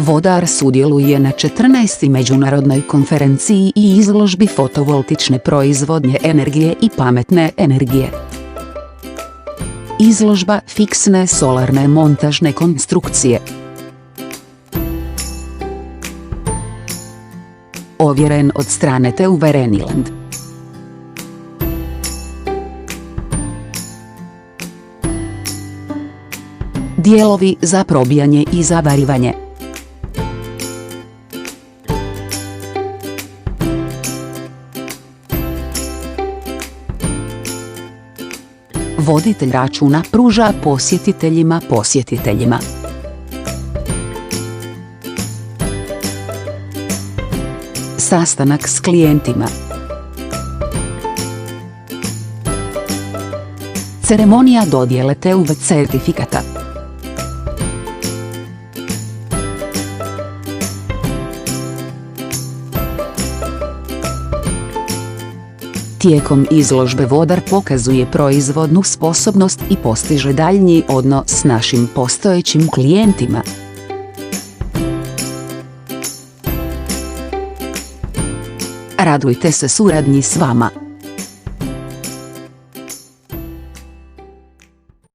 Vodar sudjeluje na 14. međunarodnoj konferenciji i izložbi fotovoltične proizvodnje energije i pametne energije. Izložba fiksne solarne montažne konstrukcije. Ovjeren od strane TÜV Rheinland. Dijelovi za probijanje i zabarivanje. Voditelj računa pruža posjetiteljima. Sastanak s klijentima. Ceremonija dodjele TÜV certifikata. Tijekom izložbe vodar pokazuje proizvodnu sposobnost i postiže daljnji odnos s našim postojećim klijentima. Radujte se suradnji s vama.